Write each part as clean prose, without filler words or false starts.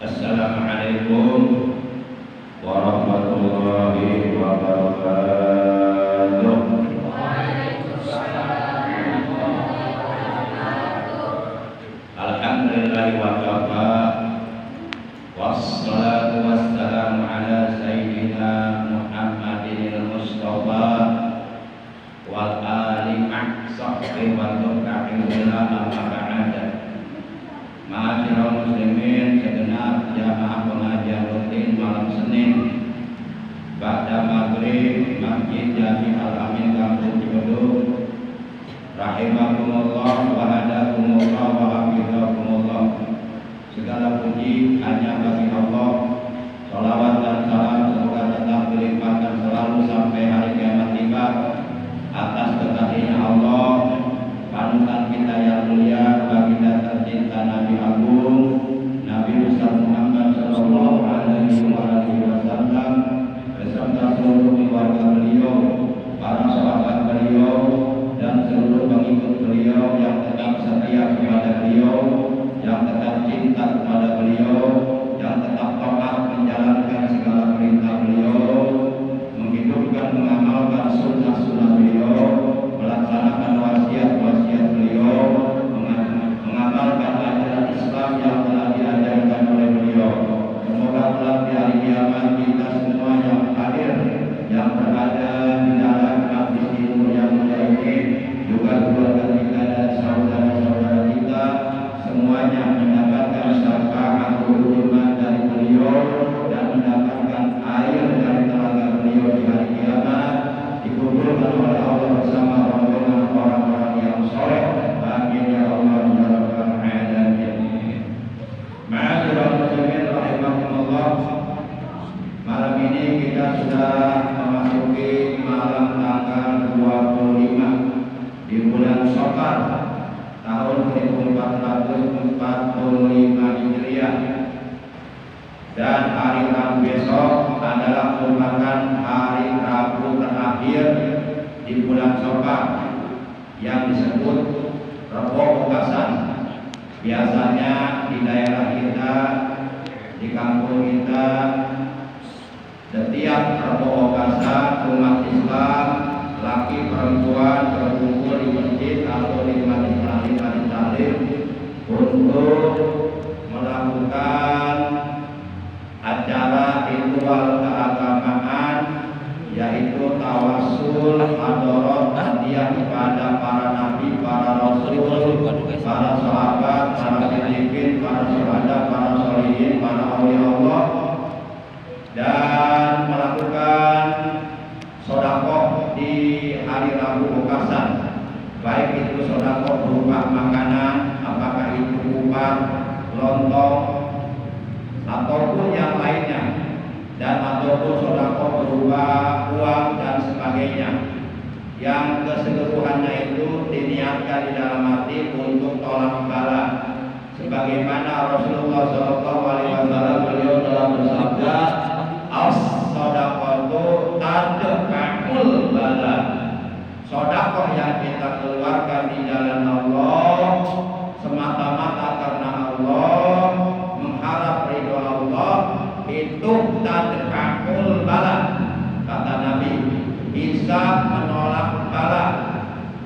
Assalamualaikum warahmatullahi wabarakatuh. Alhamdulillahi wa kafa. Wassalatu wassalamu ala sayyidina Muhammadin al-Mustafa wal ali ma'sahri wa tuqa'in ila amma ba'da. Ma'asyiral muslimin, segenap jamaah pengajian rutin malam Senin ba'da maghrib Masjid Jami Al-Amin Kampung Cibeduk, rahimakumullah wa hadakumullah wa hafizakumullah. Segala puji hanya bagi Allah. Salawat dan salam semoga tetap dilimpahkan selalu sampai hari kiamat tiba atas kekasihnya Allah, panutan kita yang mulia, baginda tercinta Nabi Agung, Nabi besar Muhammad sallallahu alaihi wasallam, beserta seluruh keluarga beliau, para sahabat beliau, dan seluruh pengikut beliau yang tetap setia kepada beliau, yang tetap cinta kepada beliau, yang tetap taat menjalankan segala perintah beliau, menghidupkan mengamalkan sunnah-sunnah beliau, melaksanakan wasiat-wasiat beliau, mengamalkan ajaran Islam yang telah diajarkan oleh beliau. Semoga kelak di hari kiamat kita semua yang hadir, yang berada di dalam majlis ilmu yang mulia ini, juga keluarga kita dan saudara-saudara kita, semuanya mendapatkan syafaat iman dari beliau dan mendapatkan air dari telaga beliau di hari kiamat, dikumpulkan oleh Allah bersama rombongan orang-orang yang soleh. Amin ya Allah ya rabbal alamin. Ma'asyiral muslimin rahimakumullah. Malam ini kita sudah memasuki malam tanggal 25 di bulan Syawal tahun 1445 Hijriah, dan hari Rabu besok adalah merupakan hari Rabu terakhir di bulan Syawal yang disebut Rebo Okasan. Biasanya di daerah kita, di kampung kita, setiap Rebo Okasan umat Islam, laki perempuan berkumpul di masjid atau di majelis taklim untuk melakukan acara ritual keagamaan, yaitu tawasul, hadorot, hadiah kepada para nabi, para rasul, para sahabat, para siddiqin, para syuhada, para sholihin, para aulia Allah, dan melakukan sedekah di hari Rabu Okasan, baik itu sedekah berupa makanan, apakah itu kupar, lontong, ataupun yang lainnya, dan ataupun sedekah berupa uang dan sebagainya, yang keseluruhannya itu diniatkan di dalam hati untuk tolak bala, sebagaimana Rasulullah SAW beliau telah bersabda, as-sadaqatu tadfa'ul bala. Sedekah yang kita keluarkan di jalan Allah semata-mata karena Allah, mengharap ridho Allah, itu tadfa'ul bala. Kata Nabi, bisa menolak bala,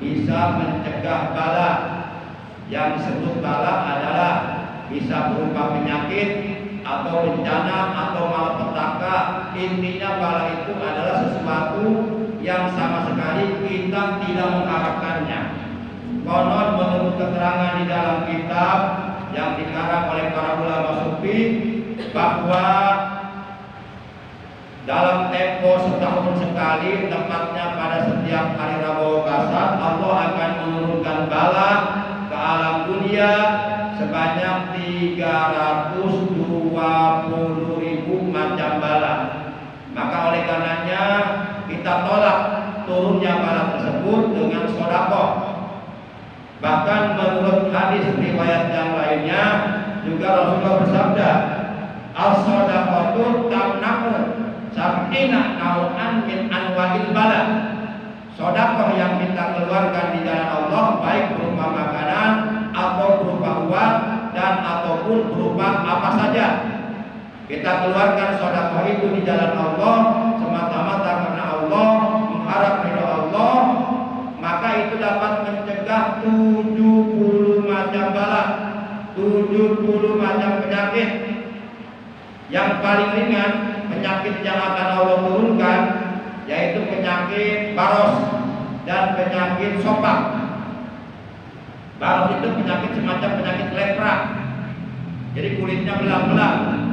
bisa mencegah bala. Yang disebut bala adalah bisa berupa penyakit atau bencana atau malapetaka. Intinya bala itu adalah sesuatu yang sama sekali kita tidak mengharapkannya. Konon menurut keterangan di dalam kitab yang dikarang oleh para ulama sufi, bahwa dalam tempo setahun sekali, tepatnya pada setiap hari Rabu Okasan, Allah akan menurunkan bala ke alam dunia sebanyak 320.000 macam bala. Maka oleh karenanya kita tolak turunnya bala tersebut dengan sedekah. Bahkan menurut hadis riwayat yang lainnya juga Rasulullah bersabda, as-sadaqatu tamna'u sab'ina nau'an min anwa'il bala. Sedekah yang kita keluarkan di jalan Allah, baik berupa makanan atau berupa uang dan ataupun berupa apa saja, Kita keluarkan sedekah itu di jalan Allah semata-mata karena Allah, mengharap ridho Allah, maka itu dapat mencegah 70 macam bala, 70 macam penyakit. Yang paling ringan penyakit yang akan Allah turunkan yaitu penyakit baros dan penyakit sopak. Baros itu penyakit semacam penyakit lepra, jadi kulitnya belang-belang.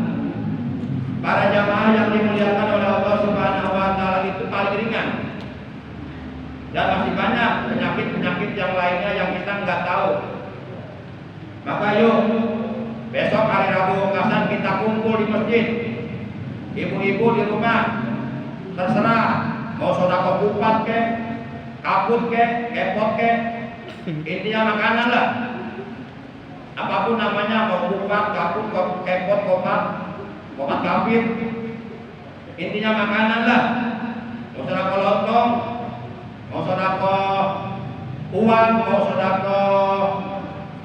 Para jamaah yang dimuliakan oleh Allah Subhanahu wa Ta'ala, itu paling ringan. Dan masih banyak penyakit-penyakit yang lainnya yang kita nggak tahu. Maka yuk, besok hari Rabu Wekasan kita kumpul di masjid. Ibu-ibu di rumah, terserah mau sedekah kupat ke, kaput ke, kepot ke, intinya makanan lah. Apapun namanya, mau kupat, kaput, kepot, kopat kapit, intinya makanan lah. Mau sedekah lontong, mau sedekah uang, mau sedekah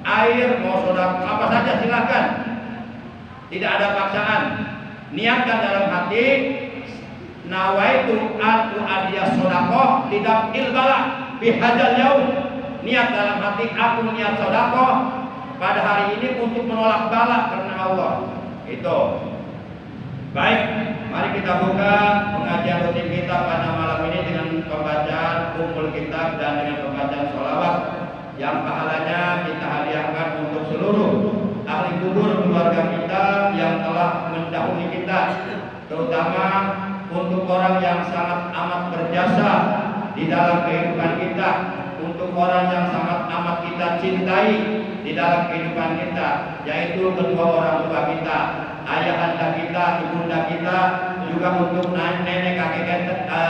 air, mau sedekah apa saja silakan. Tidak ada paksaan. Niatkan dalam hati, nawaitu an uadiyah sedekah lidaf'il bala bihadzal yaum. Niat dalam hati, aku niat sedekah pada hari ini untuk menolak bala karena Allah. Itu. Baik, mari kita buka pengajian rutin kita pada malam ini dengan pembacaan ummul kitab dan dengan pembacaan sholawat yang pahalanya kita hadiahkan untuk seluruh ahli kubur keluarga kita yang telah mendahului kita, terutama untuk orang yang sangat amat berjasa di dalam kehidupan kita, untuk orang yang sangat amat kita cintai di dalam kehidupan kita, yaitu kedua orang tua kita, ayahanda kita, ibunda kita, juga untuk nenek kakek kita,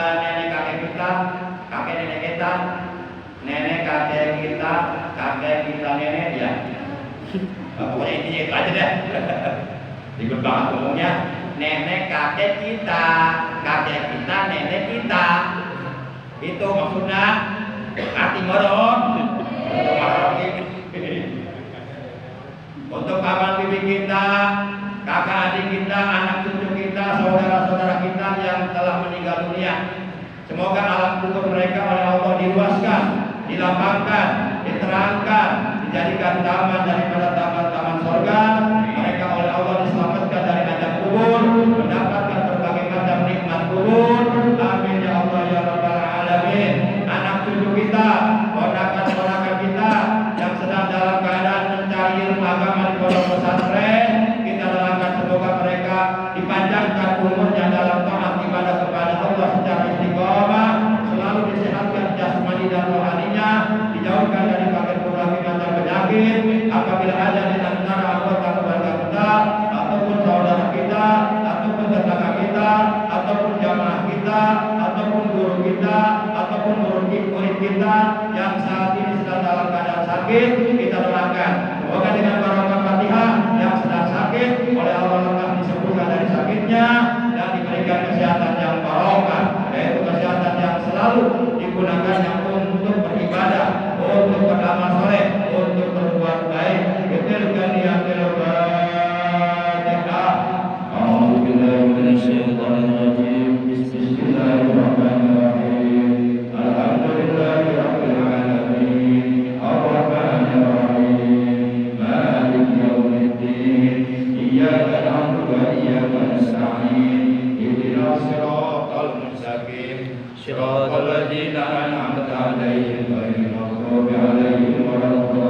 kakek nenek ya. Pokoknya intinya itu aja deh. Ribet banget ngomongnya. Nenek kakek kita, nenek kita. Itu maksudnya arti moron. Untuk paman bibi kita, kakak adik kita, anak cucu kita, saudara-saudara kita yang telah meninggal dunia, semoga alam kubur mereka oleh Allah diluaskan, dilapangkan, diterangkan, dijadikan taman daripada taman-taman surga. Mereka oleh Allah diselamatkan dari azab kubur, mendapatkan berbagai macam nikmat kubur. Amin ya Allah ya rabbal alamin. Anak cucu kita, ponakan-ponakan kita yang sedang dalam keadaan mencari ilmu agama di pondok pesantren, kita doakan semoga mereka dipanjangkan umurnya dalam taat ibadah kepada Allah secara istiqomah, selalu disehatkan jasmani dan rohaninya, dijauhkan dari berbagai macam penyakit. Apabila ada di antara anggota keluarga kita, ataupun saudara kita, ataupun tetangga kita, ataupun jamaah kita, ataupun guru kita, ataupun murid kita yang saat ini sedang dalam keadaan sakit, kita doakan semoga dengan barokah Fatihah yang sedang sakit oleh Allah lekas disembuhkan dari sakitnya dan diberikan kesehatan yang barokah, yaitu kesehatan yang selalu digunakannya untuk beribadah, untuk beramal soleh, untuk berbuat baik. Betilkan yang Al-Fatihah. A'udzubillahi minasyaitonir rajim. Bismillahirrahmanirrahim. Alhamdulillahirabbil alamin. Arrahmanir rahim. Maliki yaumiddin. Iyyaka na'budu wa iyyaka nasta'in. Ihdinas siratal mustaqim. Shiratal ladzina an'amta 'alaihim ghairil maghdubi 'alaihim waladdallin.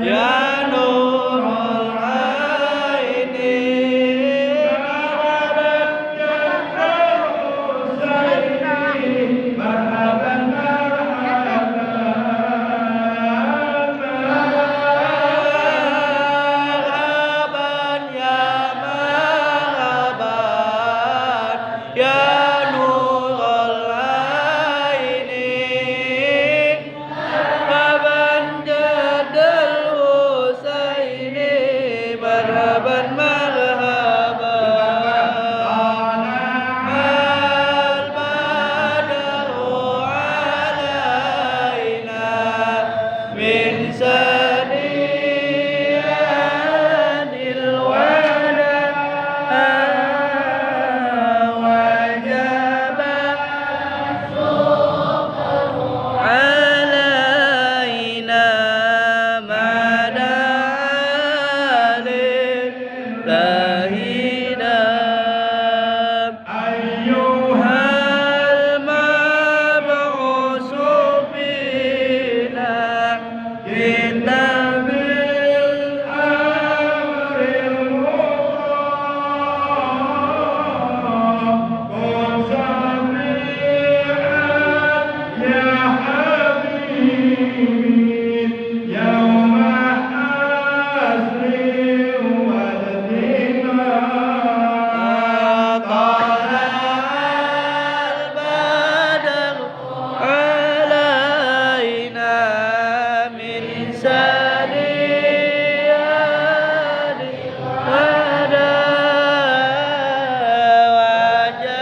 Ya Nurul Aini marhaban Jannal Husaini marhaban marhaban marhaban ya marhaban ya Nurul Aini marhaban Jannal Husaini marhaban marhaban al-badru alaina min saniyanil wada wajaba alaina madalilahidam ayyuhal mab'usu bina kita bil amril muqam kun sami'an ya habibi yauma asri wal dinam qala al-badru alaina min saniyani wada wajaba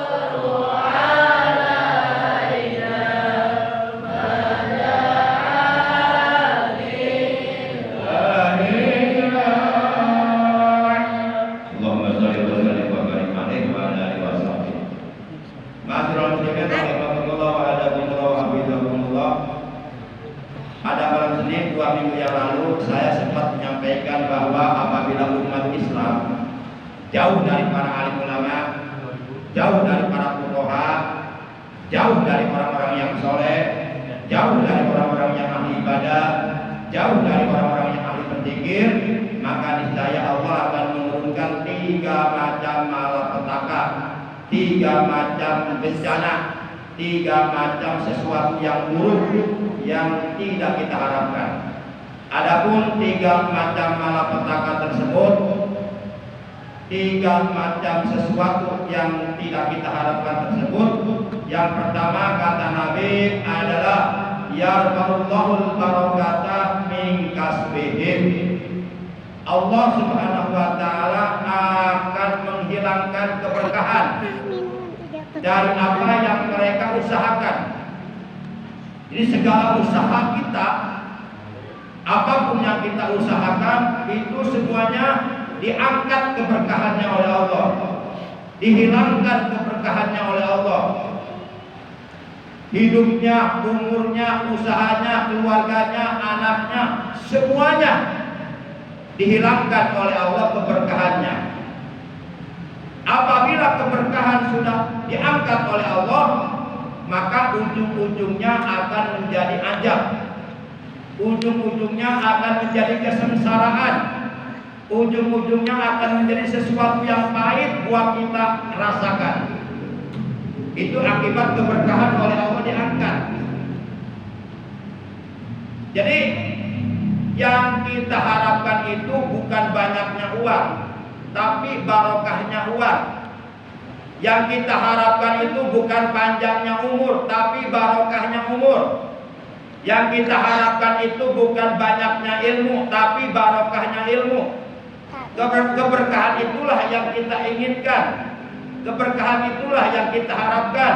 syukru alaina Allahumma shalli wa sallim wa barik alaihi wa ala alihi wa sahbihi. Ma'asyiral muslimin rahimakumullah wa adakumullah wa habibakumullah. Pada malam Senin 2 minggu yang lalu saya sempat menyampaikan bahwa apabila umat Islam jauh dari para alim ulama, jauh dari para fuqaha, jauh dari orang-orang yang soleh, jauh dari orang-orang yang ahli ibadah, jauh dari orang-orang yang ahli berzikir, maka niscaya Allah akan menurunkan 3 macam malapetaka, 3 macam bencana, 3 macam sesuatu yang buruk yang tidak kita harapkan. Adapun 3 macam malapetaka tersebut, 3 macam sesuatu yang tidak kita harapkan tersebut, yang pertama kata Nabi adalah yarfa'ullahul barakata min kasbihim. Allah Subhanahu wa taala akan menghilangkan keberkahan dari apa yang mereka usahakan. Jadi segala usaha kita, apapun yang kita usahakan, itu semuanya diangkat keberkahannya oleh Allah, dihilangkan keberkahannya oleh Allah. Hidupnya, umurnya, usahanya, keluarganya, anaknya, semuanya dihilangkan oleh Allah keberkahannya. Apabila keberkahan sudah diangkat oleh Allah, maka ujung-ujungnya akan menjadi ajab, ujung-ujungnya akan menjadi kesengsaraan, ujung-ujungnya akan menjadi sesuatu yang pahit buat kita rasakan. Itu akibat keberkahan oleh Allah diangkat. Jadi yang kita harapkan itu bukan banyaknya uang, tapi barokahnya uang. Yang kita harapkan itu bukan panjangnya umur, tapi barokahnya umur. Yang kita harapkan itu bukan banyaknya ilmu, tapi barokahnya ilmu. Keberkahan itulah yang kita inginkan. Keberkahan itulah yang kita harapkan.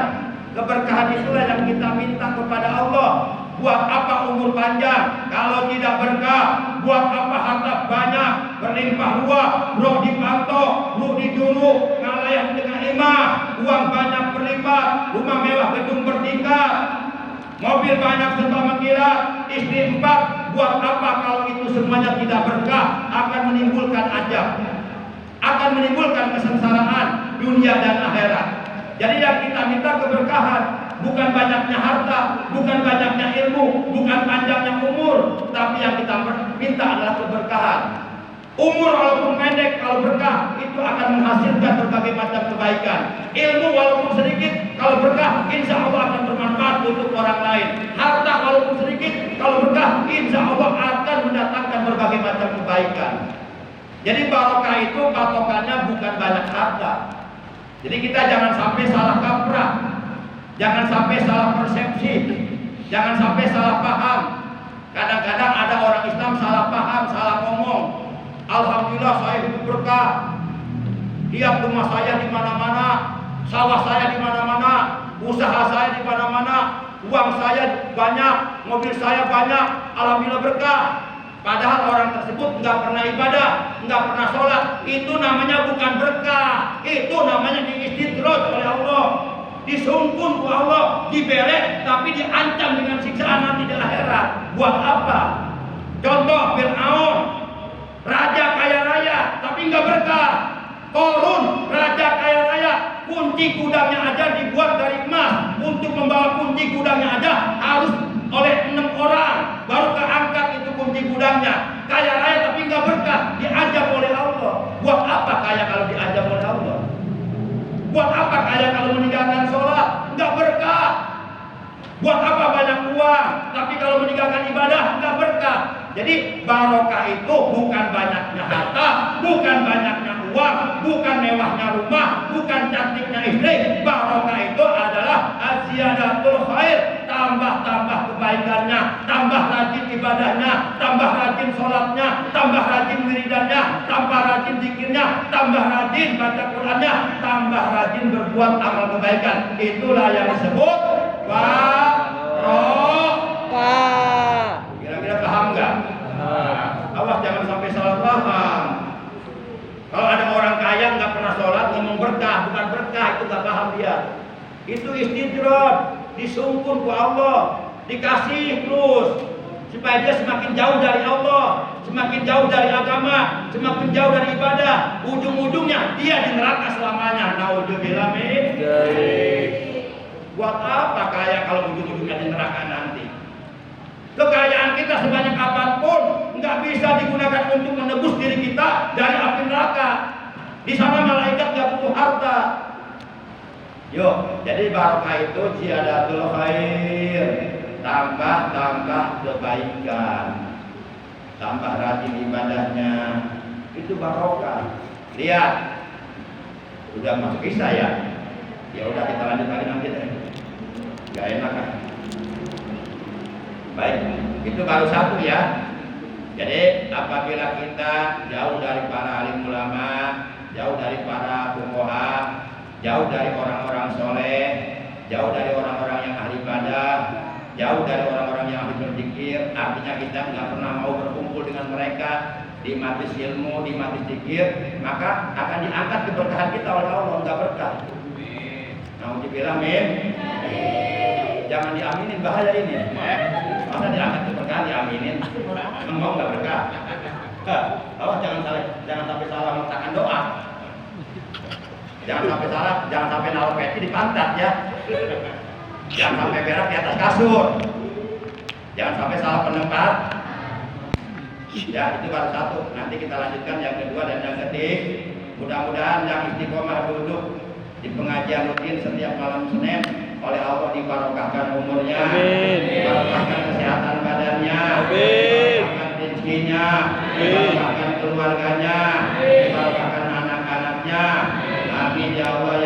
Keberkahan itulah yang kita minta kepada Allah. Buat apa umur panjang kalau tidak berkah? Buat apa harta banyak berlimpah ruah, roh dipantau, ruh dijuru, ngalayak dengan imah, uang banyak berlimpah, rumah mewah gedung bertingkat, mobil banyak serba mengkilat, istri 4. Buat apa kalau itu semuanya tidak berkah? Akan menimbulkan ajab, akan menimbulkan kesengsaraan dunia dan akhirat. Jadi yang kita minta keberkahan, bukan banyaknya harta, bukan banyaknya ilmu, bukan panjangnya umur, tapi yang kita minta adalah keberkahan. Umur walaupun pendek, kalau berkah itu akan menghasilkan berbagai macam kebaikan. Ilmu walaupun sedikit, kalau berkah insya Allah akan bermanfaat untuk orang lain. Harta walaupun sedikit, kalau berkah insya Allah akan mendatangkan berbagai macam kebaikan. Jadi barokah itu patokannya bukan banyak harta. Jadi kita jangan sampai salah kaprah, jangan sampai salah persepsi, jangan sampai salah paham. Kadang-kadang ada orang Islam salah paham, salah ngomong. Alhamdulillah saya hidup berkah. Tiap rumah saya di mana-mana, sawah saya di mana-mana, usaha saya di mana-mana, uang saya banyak, mobil saya banyak. Alhamdulillah berkah. Padahal orang tersebut nggak pernah ibadah, nggak pernah sholat. Itu namanya bukan berkah. Itu namanya diistidraj oleh Allah, disungkun ke Allah, dibelek, tapi diancam dengan siksaan nanti di akhirat. Buat apa? Contoh Fir'aun, raja kaya raya, tapi nggak berkah. Korun, raja kaya raya, kunci gudangnya aja dibuat dari emas. Untuk membawa kunci gudangnya aja harus oleh 6 orang, baru keangkat itu kunci gudangnya. Kaya raya tapi nggak berkah, diajak oleh Allah. Buat apa kaya kalau diajak oleh Allah? Buat apa kaya kalau meninggalkan sholat? Nggak berkah. Buat apa banyak uang, tapi kalau meninggalkan ibadah nggak berkah. Jadi barokah itu bukan banyaknya harta, bukan banyaknya uang, bukan mewahnya rumah, bukan cantiknya istri. Barokah itu adalah aziyadatul khair, tambah-tambah kebaikannya, tambah rajin ibadahnya, tambah rajin sholatnya, tambah rajin wiridannya, tambah rajin zikirnya, tambah rajin baca Qur'annya, tambah rajin berbuat amal kebaikan. Itulah yang disebut barokah. Kira-kira paham nggak? Awas jangan sampai salah paham. Kalau ada orang kaya nggak pernah sholat ngomong berkah, bukan berkah, itu nggak paham dia. Itu istidraj, disungkun ke Allah, dikasih terus supaya dia semakin jauh dari Allah, semakin jauh dari agama, semakin jauh dari ibadah. Ujung-ujungnya dia di neraka selamanya. Naudzubillah min. Buat apa kaya kalau ujung-ujungnya di neraka nanti? Kekayaan kita sebanyak apapun nggak bisa digunakan untuk menebus diri kita dari api neraka. Di sana malaikat nggak butuh harta. Yuk, jadi barokah itu ziyadatul khair, tambah kebaikan, tambah rajin ibadahnya, itu barokah. Lihat, udah masuk kisah ya. Ya udah kita lanjut lagi nanti deh. Gak enak kan? Baik, itu baru satu ya. Jadi apabila kita jauh dari para alim ulama, jauh dari para fuqaha, jauh dari orang-orang soleh, jauh dari orang-orang yang ahli ibadah, jauh dari orang-orang yang ahli berzikir, artinya kita nggak pernah mau berkumpul dengan mereka di majlis ilmu, di majlis zikir, maka akan diangkat keberkahan kita oleh Allah, nggak berkah. Naudzubillah min. Jangan diaminin, bahaya ini. Masa diangkat keberkahan diaminin? Mau nggak berkah? Awas jangan sampai salah meletakkan doa. Jangan sampai naruh peci di pantat ya. Jangan sampai berak di atas kasur. Jangan sampai salah penempat. Ya, itu baru satu. Nanti kita lanjutkan yang kedua dan yang ketiga. Mudah-mudahan yang istiqomah duduk di pengajian rutin setiap malam Senin oleh Allah dibarokahkan umurnya, dibarokahkan kesehatan badannya, dibarokahkan rezekinya, dibarokahkan keluarganya, dibarokahkan anak-anaknya. Amin ya Allah